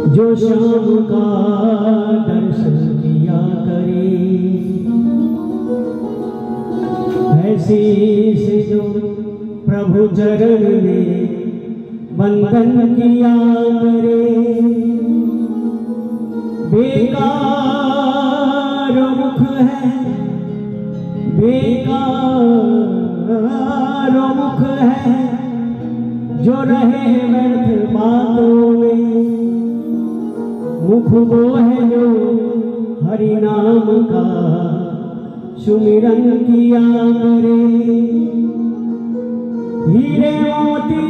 जो शाम का दर्शन किया करे, ऐसी से जो प्रभु चरण में बंधन किया करे। बेकार मुख है, बेकार मुख है, जो रहे व्यर्थ बातों में। मुख वो है जो हरि नाम का सुमिरन किया करे। हीरे मोती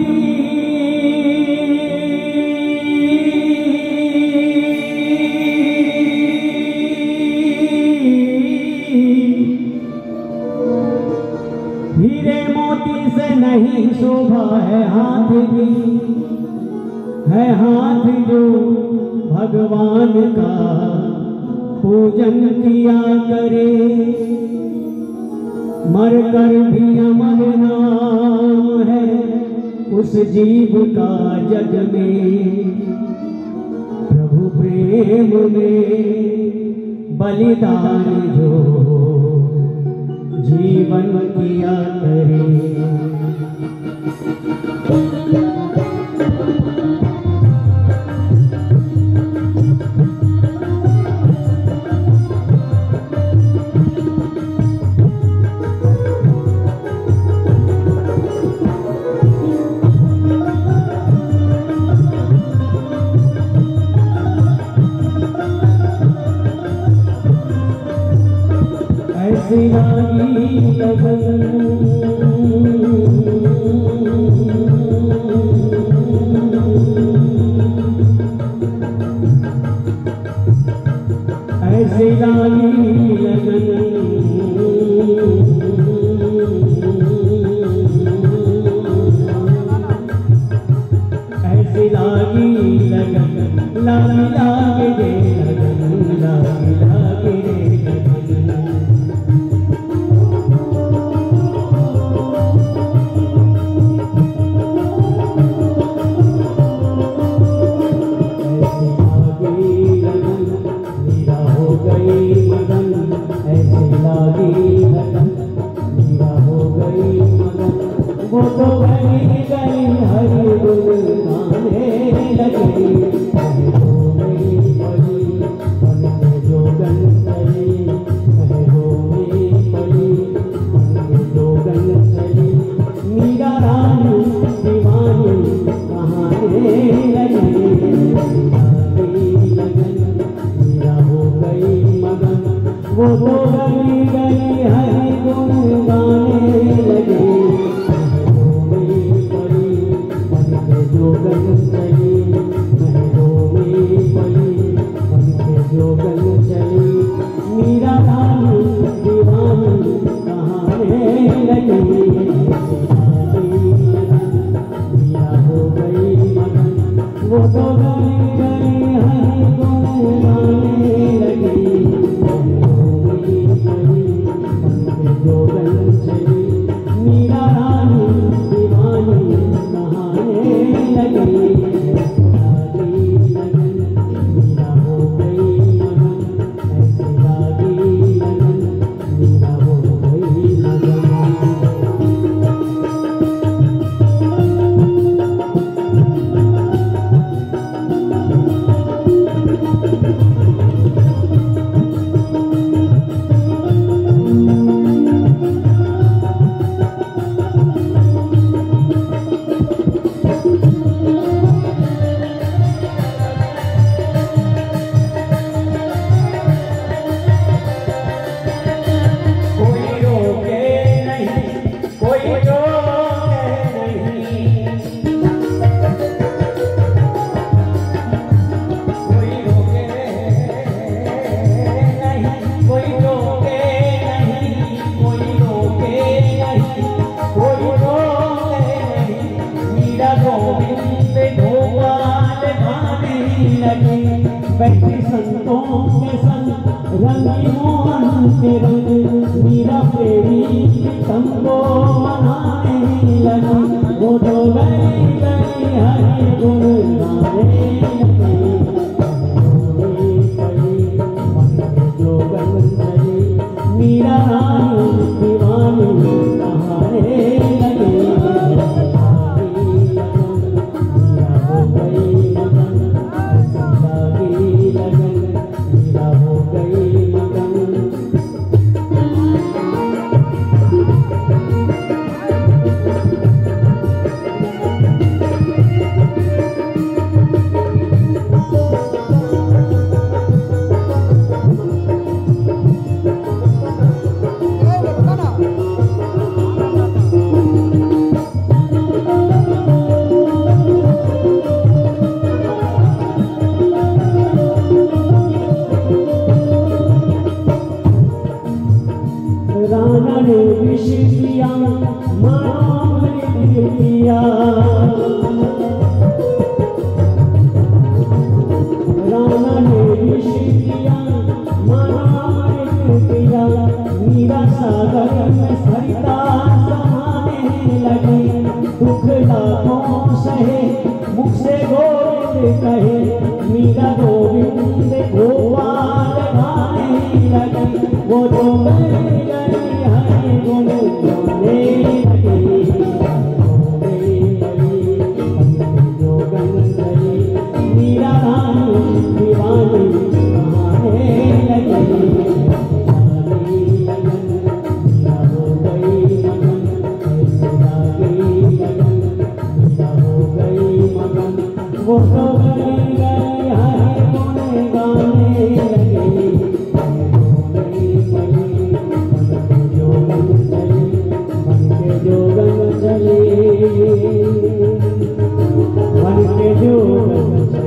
हीरे मोती से नहीं शोभा है हाथ की, है हाथ जो भगवान का पूजन किया करे। मर कर भी अमर नाम है उस जीव का जग में। प्रभु प्रेम में बलिदान जो जीवन किया करे। ऐसी लागी लगन, ऐसी लागी लगन, ऐसी लागी लगन, लागी लागे रे लगन, लागी लागे रे लगन। वो तो गई गई हरि गुण गाने लगी। हो गई पड़ी मन में जोगन चली, हो गई पड़ी मन में जोगन चली। मीरा रानी दीवानी कहाने लगी। लगन मीरा हो गई मगन, वो तो गई गई हरि गुण गाने लगी। जोगन चली महलों में पली, मन के जोगन चली। मीरा रानी दीवानी कहाने लगी। मीरा हो गई मगन, वो तो गई गई हरि गुण गाने लगी। महलों में पली, मन के जोगन चली। मीरा रानी दीवानी कहाने लगी। लगन मीरा हो गई मगन, ऐसी लागी लगन मीरा हो गई मगन। बैठी संतों के संग रंगी मोहन के रंग, मीरा प्रेमी तंगो मनाने लगी। वो तो गई गई मीरा रानी दीवानी कहाने लगे। मीरा हो गई मगन सीता की लगन, मीरा हो गई मगन। राणा ने विष दिया मानो मृत्यु किया, राणा ने विष दिया मानो मृत्यु किया। मीरा सागर में सरिता समाने लगी, दुख लाखों सहे मुख से गोविंद कहे। मीरा गोविंद गोपाल गाने लगी, वो तो गुण गाने लगी। जोगन गई मीरा रानी दीवानी कहाने लगी। मीरा हो गई मगन सीता की लगन, मीरा हो गई मगन। वो तो गई गई हरि गुण गाने लगी। जोगन चली बन के जोगन चली,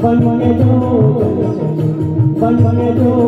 बन के जोगन चली, बन के जोगन